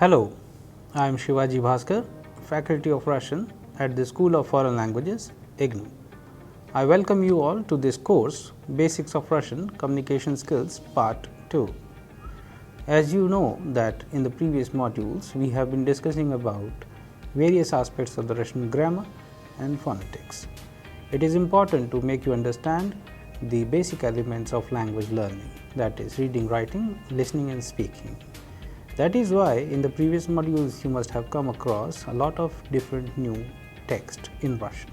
Hello, I am Shivaji Bhaskar, Faculty of Russian at the School of Foreign Languages, XII. I welcome you all to this course, Basics of Russian Communication Skills Part 2. As you know that in the previous modules, we have been discussing about various aspects of the Russian grammar and phonetics. It is important to make you understand the basic elements of language learning, that is reading, writing, listening and speaking. That is why in the previous modules you must have come across a lot of different new text in Russian.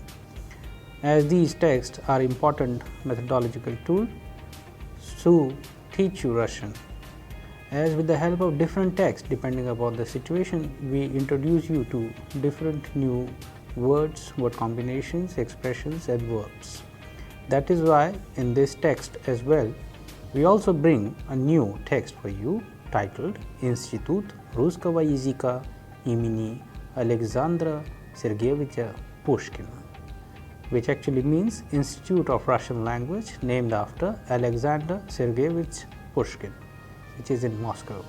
As these texts are important methodological tool to teach you Russian. As with the help of different texts depending upon the situation, we introduce you to different new words, word combinations, expressions and verbs. That is why in this text as well, we also bring a new text for you titled Institut Русского языка имени Alexandra Sergeyevича Pushkin, which actually means Institute of Russian Language named after Alexander Sergeyevich Pushkin, which is in Moscow.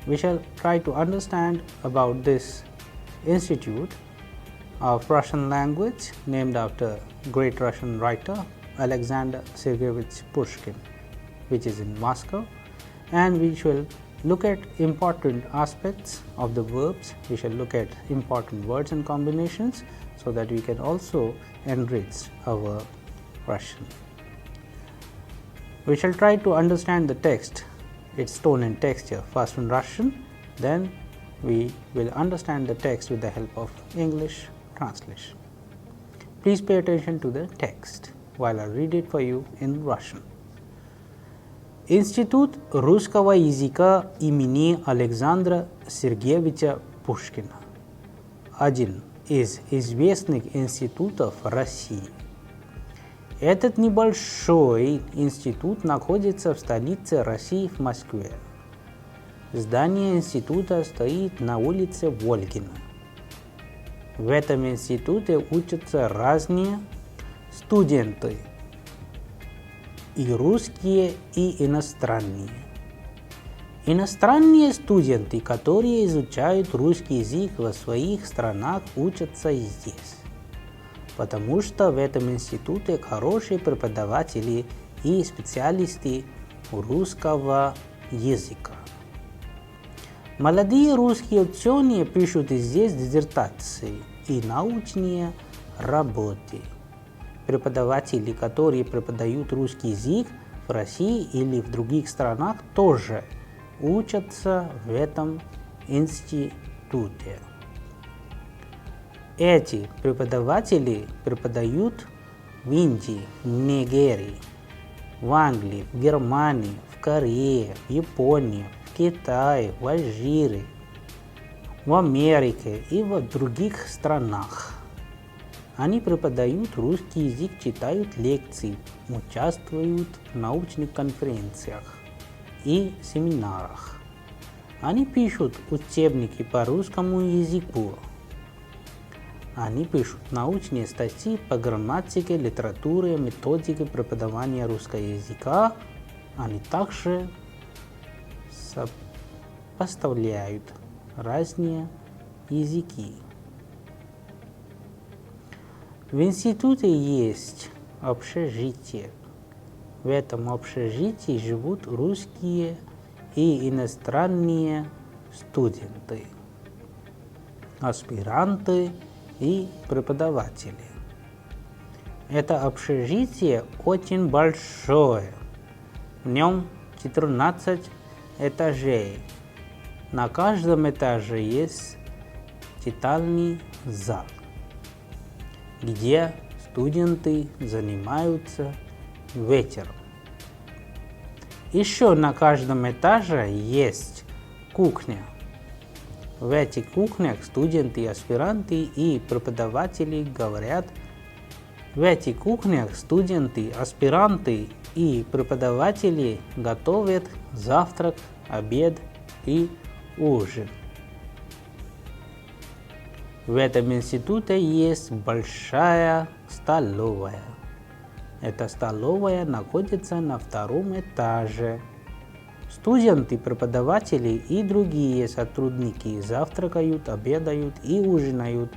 We shall try to understand about this Institute of Russian Language named after great Russian writer Alexander Sergeyevich Pushkin, which is in Moscow. And we shall look at important aspects of the verbs, we shall look at important words and combinations so that we can also enrich our Russian. We shall try to understand the text, its tone and texture, first in Russian, then we will understand the text with the help of English translation. Please pay attention to the text while I read it for you in Russian. Институт русского языка имени Александра Сергеевича Пушкина – один из известных институтов России. Этот небольшой институт находится в столице России, в Москве. Здание института стоит на улице Волгина. В этом институте учатся разные студенты, и русские, и иностранные. Иностранные студенты, которые изучают русский язык в своих странах, учатся и здесь, потому что в этом институте хорошие преподаватели и специалисты русского языка. Молодые русские ученые пишут здесь диссертации и научные работы. Преподаватели, которые преподают русский язык в России или в других странах, тоже учатся в этом институте. Эти преподаватели преподают в Индии, в Нигерии, в Англии, в Германии, в Корее, в Японии, в Китае, в Алжире, в Америке и в других странах. Они преподают русский язык, читают лекции, участвуют в научных конференциях и семинарах. Они пишут учебники по русскому языку. Они пишут научные статьи по грамматике, литературе, методике преподавания русского языка. Они также сопоставляют разные языки. В институте есть общежитие. В этом общежитии живут русские и иностранные студенты, аспиранты и преподаватели. Это общежитие очень большое. В нем 14 этажей. На каждом этаже есть читальный зал, где студенты занимаются вечером. Еще на каждом этаже есть кухня. В этих кухнях студенты, аспиранты и преподаватели говорят. В этих кухнях студенты, аспиранты и преподаватели готовят завтрак, обед и ужин. В этом институте есть большая столовая. Эта столовая находится на втором этаже. Студенты, преподаватели и другие сотрудники завтракают, обедают и ужинают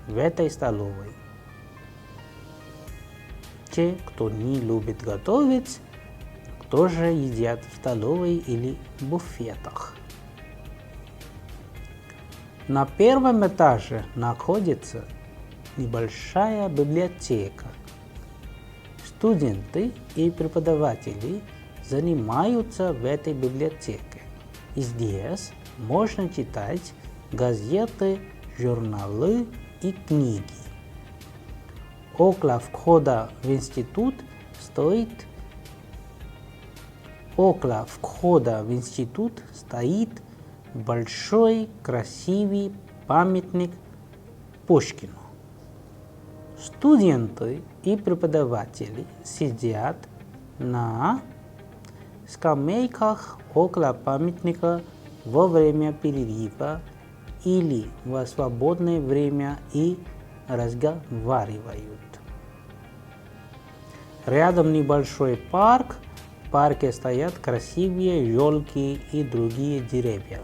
в этой столовой. Те, кто не любит готовить, тоже едят в столовой или буфетах. На первом этаже находится небольшая библиотека. Студенты и преподаватели занимаются в этой библиотеке. И здесь можно читать газеты, журналы и книги. Около входа в институт стоит большой красивый памятник Пушкину. Студенты и преподаватели сидят на скамейках около памятника во время перерыва или в свободное время и разговаривают. Рядом небольшой парк. В парке стоят красивые елки и другие деревья.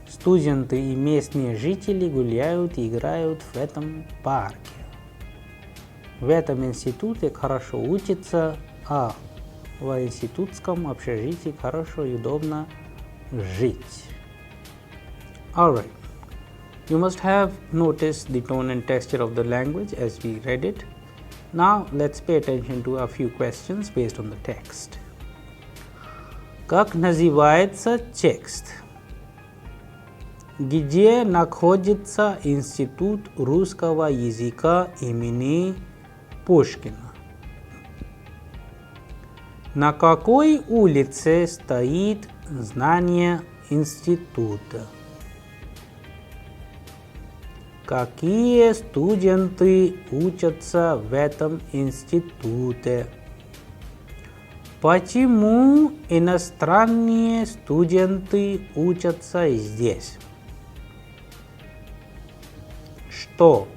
Студенты и местные жители гуляют и играют в этом парке. В этом институте хорошо учатся, а в институтском общежитии хорошо и удобно жить. Alright, you must have noticed the tone and texture of the language as we read it. Now let's pay attention to a few questions based on the text. Как называется текст? Где находится Институт русского языка имени Пушкина? На какой улице стоит здание института? Какие студенты учатся в этом институте? Почему иностранные студенты учатся здесь? Что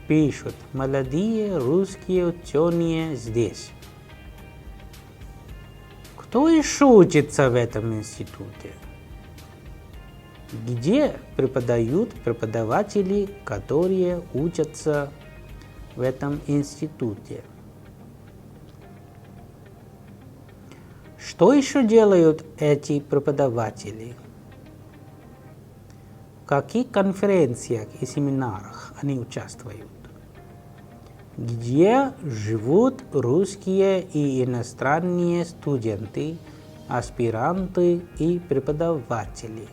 пишут молодые русские ученые здесь? Кто еще учится в этом институте? Где преподают преподаватели, которые учатся в этом институте? Что еще делают эти преподаватели? В каких конференциях и семинарах они участвуют? Где живут русские и иностранные студенты, аспиранты и преподаватели?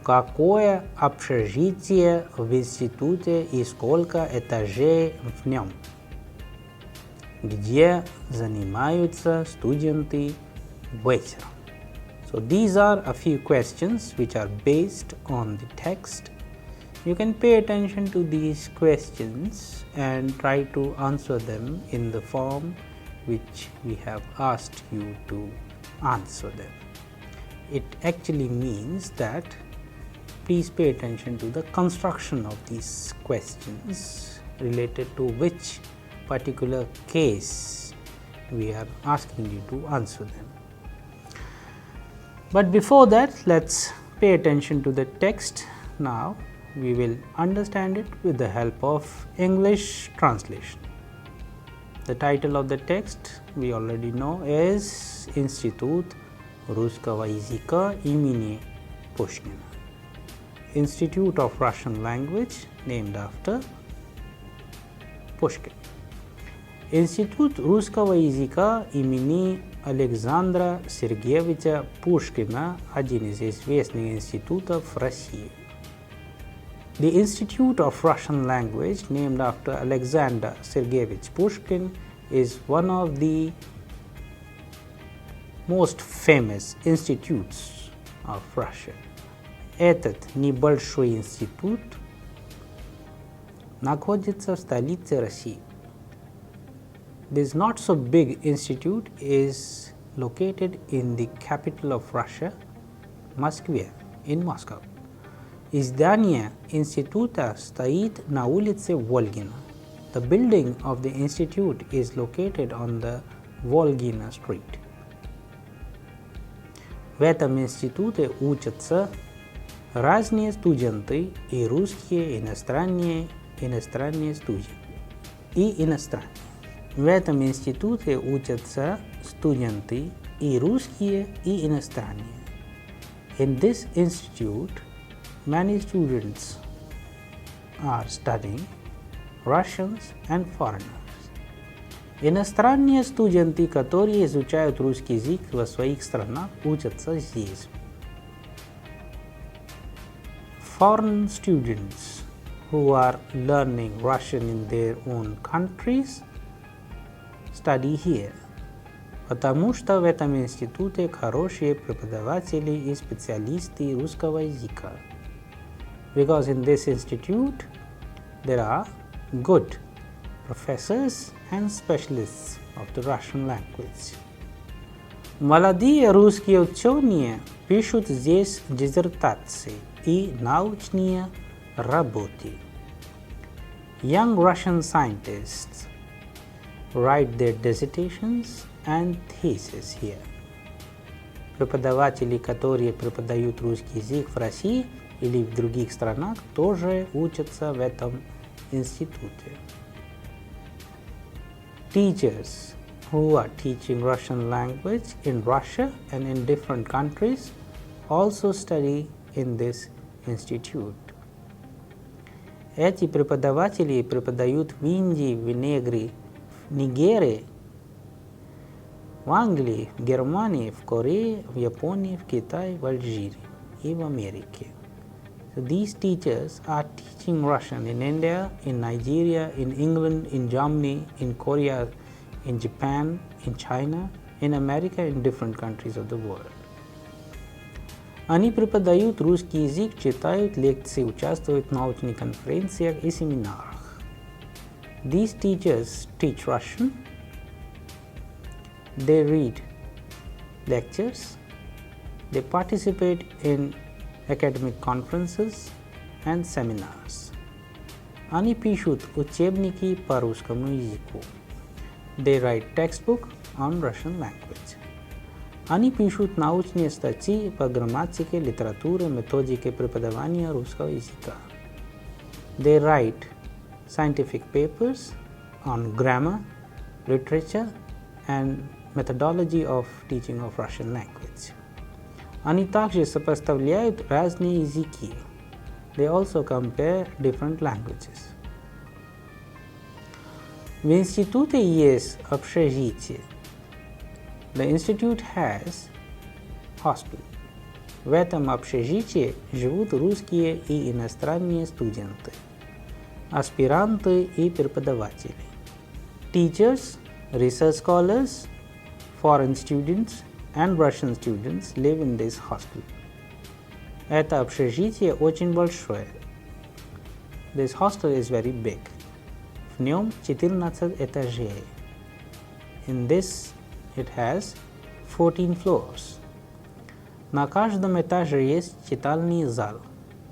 Какое общежитие в институте и сколько этажей в нем? Где занимаются студенты вечером? So these are a few questions which are based on the text. You can pay attention to these questions and try to answer them in the form which we have asked you to answer them. It actually means that please pay attention to the construction of these questions related to which particular case we are asking you to answer them. But before that, let's pay attention to the text. Now we will understand it with the help of English translation. The title of the text we already know is Institute Русского языка имени Pushkin. Institute of Russian Language named after Pushkin. Институт русского языка имени Александра Сергеевича Пушкина – один из известных институтов России. The Institute of Russian Language named after Alexander Sergeyevich Pushkin is one of the most famous institutes of Russia. Этот небольшой институт находится в столице России. This not so big institute is located in the capital of Russia, Moskva, in Moscow. Здание института стоит на улице Volgina. The building of the institute is located on the Volgina street. В этом институте учатся разные студенты, и русские, и иностранные студенты, и иностранные. В этом институте учатся студенты, и русские, и иностранные. In this institute, many students are studying Russians and foreigners. Иностранные студенты, которые изучают русский язык в своих странах, учатся здесь. Foreign students who are learning Russian in their own countries study here. Потому что в этом институте хорошие преподаватели и специалисты русского языка. Because in this institute there are good professors and specialists of the Russian language. Молодые русские ученые пишут здесь диссертации и научные работы. Young Russian scientists write their dissertations and thesis here. Преподаватели, которые преподают русский язык в России или в других странах, тоже учатся в этом институте. Teachers who are teaching Russian language in Russia and in different countries also study in this institute. Эти преподаватели преподают в Индии, в Нигерии, в Англии, в Германии, в Корее, в Японии, в Китае, в Алжире и в Америке. So these teachers are teaching Russian in India, in Nigeria, in England, in Germany, in Korea, in Japan, in China, in America, in different countries of the world. Они преподают русский язык, читают лекции, участвуют в научных конференциях и семинарах. These teachers teach Russian, they read lectures, they participate in academic conferences and seminars. Они пишут учебники по русскому языку. They write textbook on Russian language. Они пишут научные статьи по грамматике, литературе, методике преподавания русского языка. They write scientific papers on grammar, literature, and methodology of teaching of Russian language. Они также сопоставляют разные языки. They also compare different languages. В институте есть общежитие. The institute has hospital. В этом общежитии живут русские и иностранные студенты, аспиранты и преподаватели. Teachers, research scholars, foreign students and Russian students live in this hospital. Это общежитие очень большое. This hostel is very big. В нем 14 этажей. In this it has 14 floors. На каждом этаже есть читальный зал.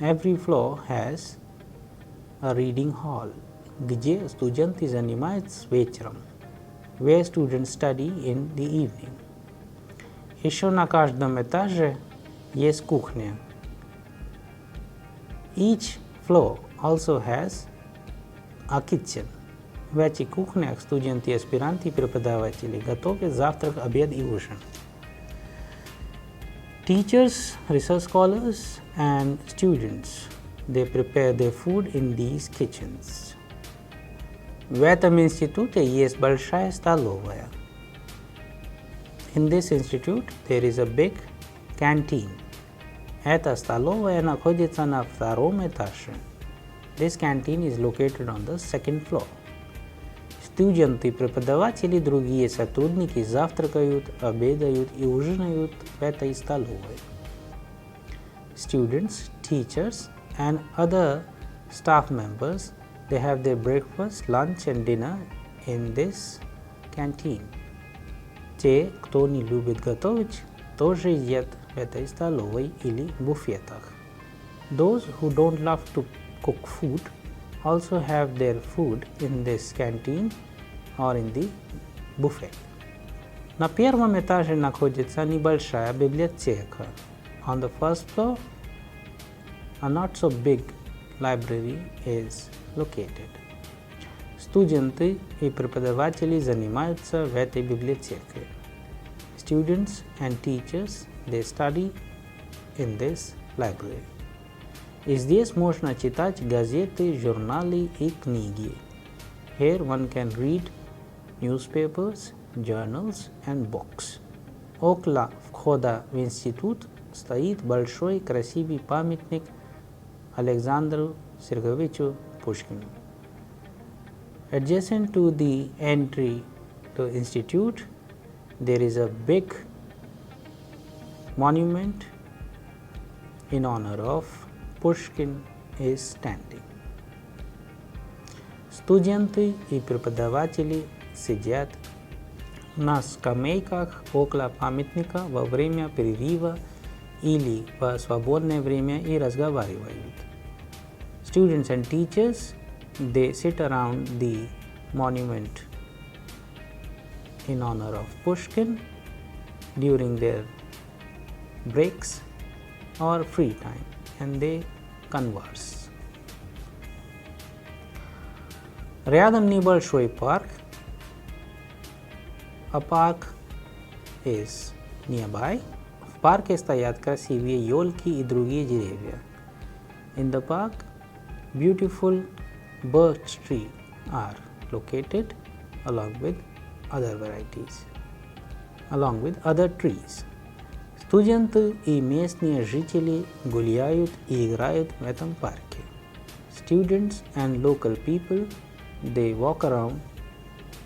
Every floor has a reading hall, где студенты занимаются вечером, where students study in the evening. Еще на каждом этаже есть кухня. Each floor also has a kitchen. В этих кухнях студенты, аспиранты и преподаватели готовят завтрак, обед и ужин. Teachers, research scholars, and students, they prepare their food in these kitchens. В этом институте есть большая столовая. In this institute, there is a big canteen. Эта столовая находится на втором этаже. This canteen is located on the second floor. Студенты, преподаватели и другие сотрудники завтракают, обедают и ужинают в этой столовой. Students, teachers, and other staff members, they have their breakfast, lunch, and dinner in this canteen. Те, кто не любит готовить, тоже едят в этой столовой или буфетах. Those who don't love to cook food also have their food in this canteen or in the buffet. На первом этаже находится небольшая библиотека. On the first floor, a not so big library is located. Студенты и преподаватели занимаются в этой библиотеке. Students and teachers, they study in this library. И здесь можно читать газеты, журналы и книги. Here one can read newspapers, journals and books. Около входа в институт стоит большой красивый памятник Александру Сергеевичу Pushkin. Adjacent to the entry to institute, there is a big monument in honor of Pushkin is standing. Студенты и преподаватели сидят на скамейках около памятника во время перерыва или в свободное время и разговаривают. Students and teachers, they sit around the monument in honor of Pushkin during their breaks or free time, and they converse. Рядом небольшой парк. A park is nearby. В парке стоят красивые елки и другие деревья. In the park, beautiful birch trees are located along with other varieties, along with other trees. Студенты и местные жители гуляют и играют в этом парке. Students and local people, they walk around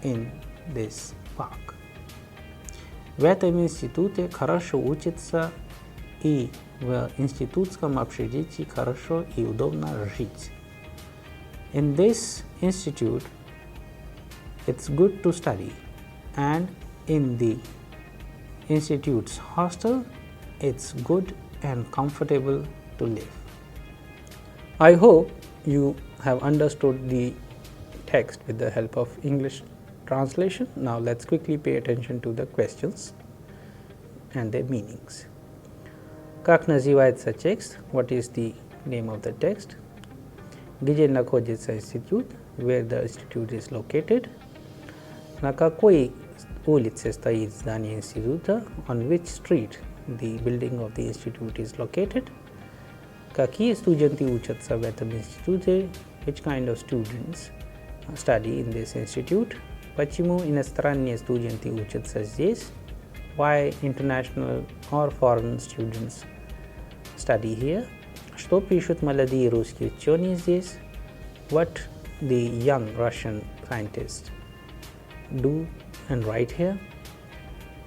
in this park. В этом институте хорошо учатся и в институтском общежитии хорошо и удобно жить. In this institute, it's good to study, and in the institute's hostel, it's good and comfortable to live. I hope you have understood the text with the help of English translation. Now let's quickly pay attention to the questions and their meanings. Как называется текст? What is the name of the text? Где находится институт? Where the institute is located? На какой улице стоит здание института? On which street the building of the institute is located? Какие студенты учатся в этом институте? Which kind of students study in this institute? Почему иностранные студенты учатся здесь? Why international or foreign students study here? Что пишут молодые русские ученые здесь? What the young Russian scientists do and write here?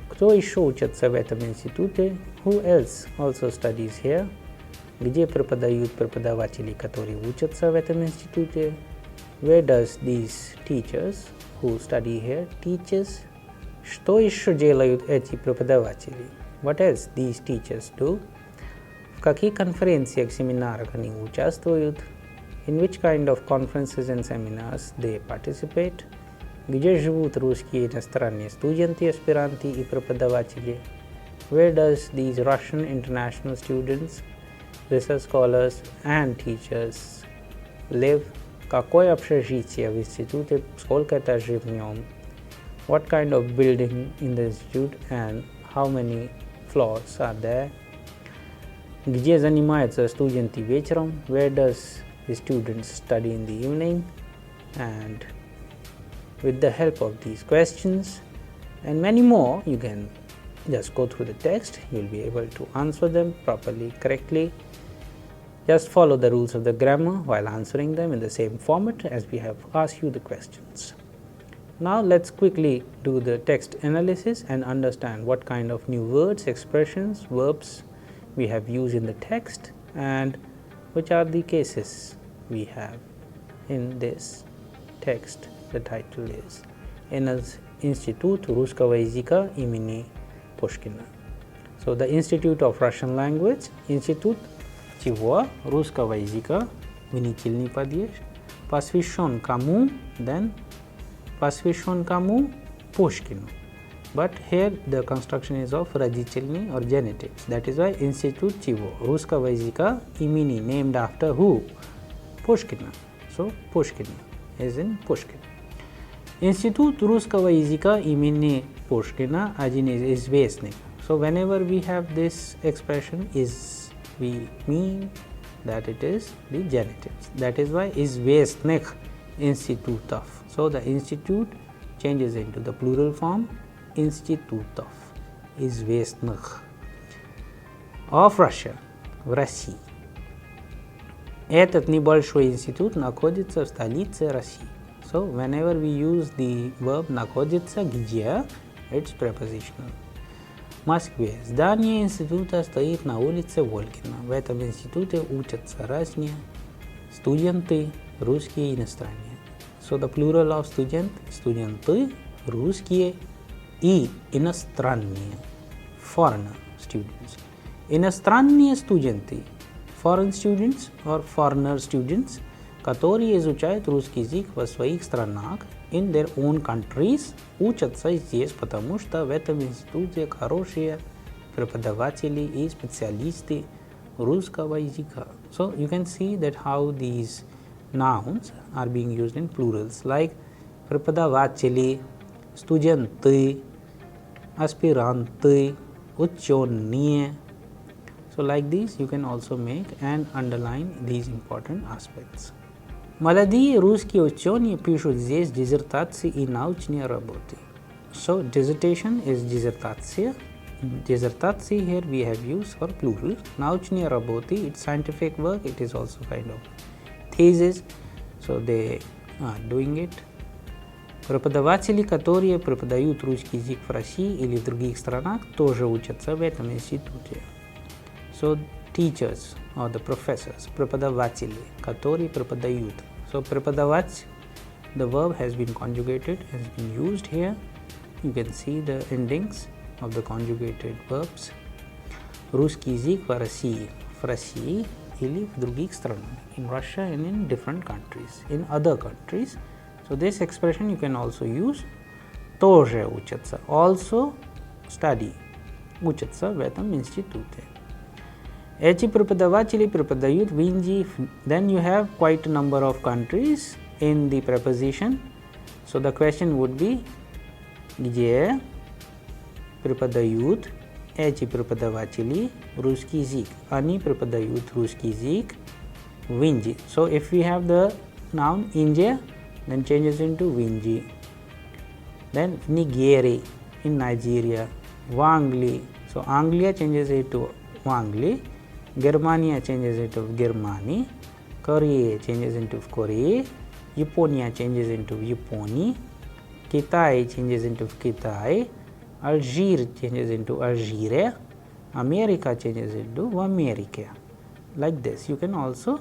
Кто еще учится в этом институте? Who else also studies here? Где преподают преподаватели, которые учатся в этом институте? Where does these teachers who study here teaches? Что еще делают эти преподаватели? What else these teachers do? В каких конференциях, семинарах они участвуют? In which kind of conferences and seminars they participate? Где живут русские иностранные студенты, аспиранты и преподаватели? Where does these Russian international students, research scholars and teachers live? Какое общежитие в институте? Сколько этажей в нем? What kind of building in the institute and how many floors are there? Где занимаются студенты вечером? Where does the students study in the evening? And with the help of these questions and many more, you can just go through the text. You'll be able to answer them properly, correctly. Just follow the rules of the grammar while answering them in the same format as we have asked you the questions. Now let's quickly do the text analysis and understand what kind of new words, expressions, verbs we have used in the text and which are the cases we have in this text. The title is Institute Русского языка имени Pushkina. So the Institute of Russian Language, Institute чего? Русского языка, винительный падеж, посвящен кому? Then посвящен кому? Пушкину. but here the construction is of родительный or genitives. That is why Institute чего? Русского языка имени, named after who? Pushkin. So Pushkin is in Pushkin. Institute русского языка имени Pushkina один из известных. So whenever we have this expression is, we mean that it is the genitives. That is why известных институтов. So the institute changes into the plural form институтов, известных. Of Russia, в России. Этот небольшой институт находится в столице России. So whenever we use the verb находится где, it's prepositional. В Москве здание института стоит на улице Волгина. В этом институте учатся разные студенты, русские и иностранные. So the plural of student, студенты, русские и иностранные, foreigner students. Иностранные студенты, foreign students or foreigner students, которые изучают русский язык в своих странах, in their own countries, учатся здесь, потому что в этом институте хорошие преподаватели и специалисты русского языка. So you can see that how these nouns are being used in plurals, like преподаватели, студенты, аспиранты, ученые. So like this you can also make and underline these important aspects. Молодые русские ученые пишут здесь диссертации и научные работы. So dissertation is dissertaция. Dissertaции here we have used for plural. Научные работы, it's scientific work, it is also kind of thesis. So they are doing it. Преподаватели, которые преподают русский язык в России или в других странах, тоже учатся в этом институте. So teachers or the professors, преподаватели, которые преподают. So преподавать, the verb has been conjugated, has been used here. You can see the endings of the conjugated verbs. Русский язык в России или в других странах. In Russia and in different countries, in other countries. So this expression you can also use. Тоже учатся, also study, учатся в этом институте. Эти преподаватели преподают в Индии. Then you have quite a number of countries in the preposition. So the question would be, где преподают эти преподаватели русский язык? Они преподают русский язык в Индии. So if we have the noun India, then changes into Vinji. Then Nigeria, in Nigeria. В Англии, so Anglia changes into Angli. Germania changes into Germany. Korea changes into Korea. Japonia changes into Japoni. Kitai changes into Kitai. Algeria changes into Algeria. America changes into America. Like this, you can also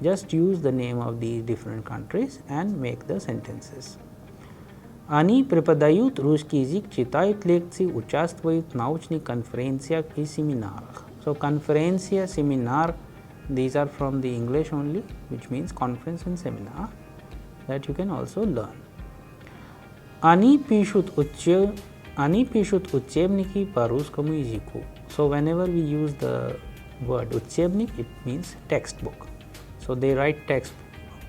just use the name of these different countries and make the sentences. Они преподают русский язык, читают лекции, участвуют в научных конференциях и семинарах. So конференция, семинар, these are from the English only, which means conference and seminar, that you can also learn. Они пишут учебники по русскому языку. So whenever we use the word учебник, it means textbook. So they write text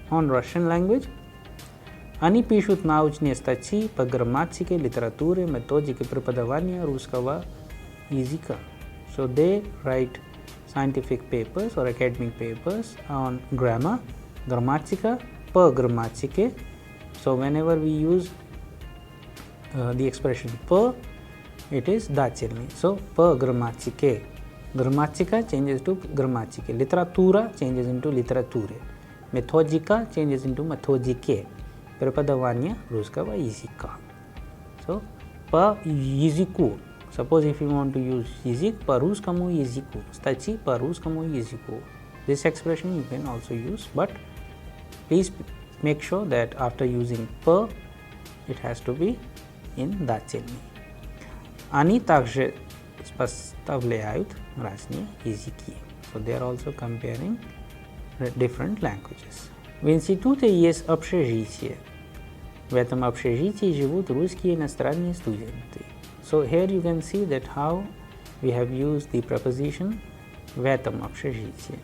on Russian language. Они пишут научные статьи по грамматике, литературе, методике преподавания русского языка. So they write scientific papers or academic papers on grammar, grammatica, по грамматике. So whenever we use the expression по, it is дательный. So по грамматике. Grammatica changes to grammatike. Literatura changes into literature. Methodika changes into methodike. Преподавание русского языка. So, по языку. Suppose if you want to use язык по русскому языку. Статьи по русскому языку. This expression you can also use, but please make sure that after using по, it has to be in дательный. Они также поставляют разные языки. So they are also comparing different languages. В институте есть общежитие. В этом общежитии живут русские иностранные студенты. So here you can see that how we have used the preposition в этом общежитии.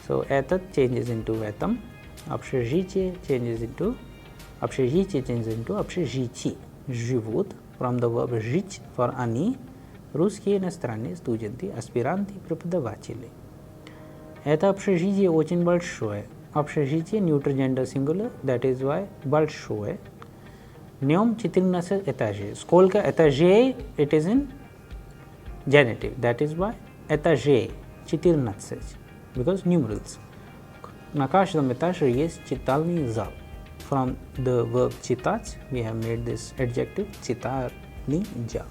So этот changes into в этом, общежитие changes into общежитие. Живут from the verb жить for они, русские иностранные студенты, аспиранты, преподаватели. Это общежитие очень большое. Общежитие neutral gender singular, that is why большое. В нем 14 этажей. Сколько этажей? It is in genitive, that is why этажей 14, because numerals. На каждом этаже есть читальный зал. From the verb читать, we have made this adjective читальный зал.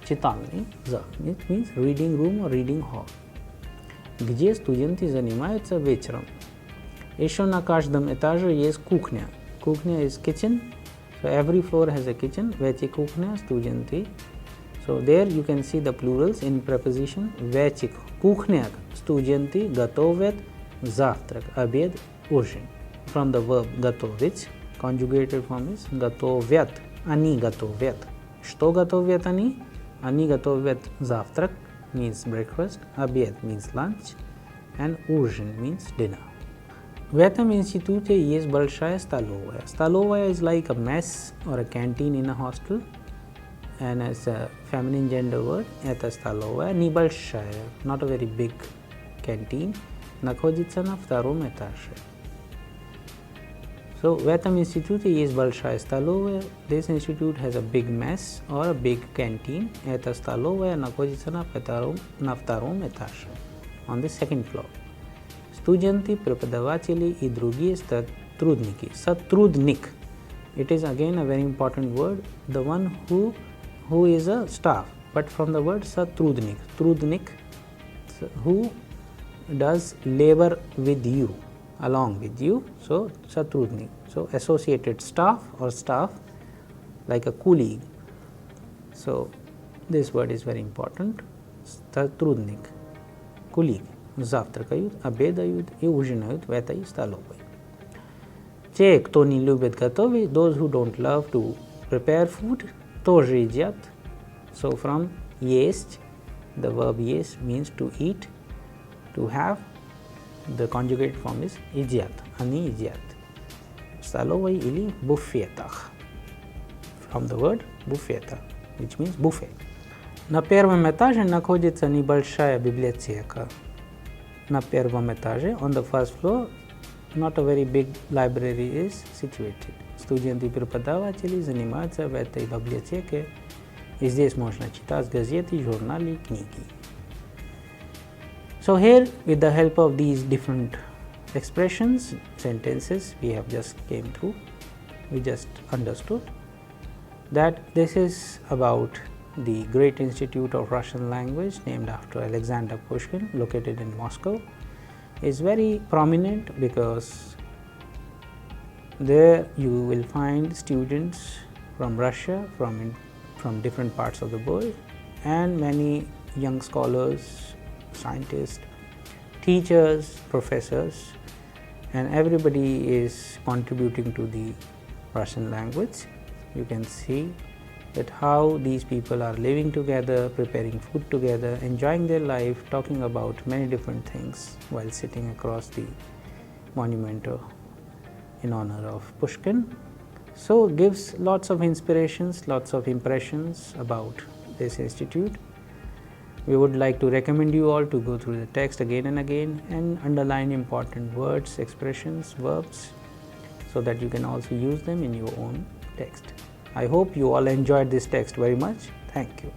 Читальный зал. It means reading room or reading hall. Где студенты занимаются вечером. Еще на каждом этаже есть кухня. Кухня is kitchen. So every floor has a kitchen. В эти кухня студенты. So there you can see the plurals in preposition. В этих кухнях студенты готовят завтрак, обед, ужин. From the verb готовить, conjugated form is готовят. Они готовят. Что готовят они? Они готовят завтрак, means breakfast, обед means lunch, and ужин means dinner. В этом институте есть большая столовая. Столовая is like a mess or a canteen in a hostel, and as a feminine gender word, это столовая, небольшая, not a very big canteen, находится на втором этаже. So, в этом институте есть большая столовая. This institute has a big mess or a big canteen. Эта столовая находится на втором этаже, on the second floor. Студенты, преподаватели и другие сотрудники. Сотрудник. It is again a very important word. The one who is a staff. But from the word сотрудник. Трудник, who does labor with you, along with you. So, сотрудник. So, associated staff or staff, like a colleague. So, this word is very important. Сотрудник. Colleague. Завтракают, обедают и ужинают в этой столовой. Те, кто не любит готовить, those who don't love to prepare food, тоже едят. So, from есть, the verb есть means to eat, to have. The conjugated form is едят. Они едят. В столовой или буфетах. From the word буфета, which means buffet. На первом этаже находится небольшая библиотека. На первом этаже, on the first floor, not a very big library is situated. Студенты и преподаватели занимаются в этой библиотеке, и здесь можно читать газеты, журналы, книги. So here, with the help of these different expressions, sentences we have just came through, we just understood that this is about the great institute of Russian language named after Alexander Pushkin, located in Moscow, is very prominent because there you will find students from Russia, from different parts of the world, and many young scholars, scientists, teachers, professors, and everybody is contributing to the Russian language. You can see that how these people are living together, preparing food together, enjoying their life, talking about many different things while sitting across the monument in honor of Pushkin. So gives lots of inspirations, lots of impressions about this institute. We would like to recommend you all to go through the text again and again and underline important words, expressions, verbs, so that you can also use them in your own text. I hope you all enjoyed this text very much. Thank you.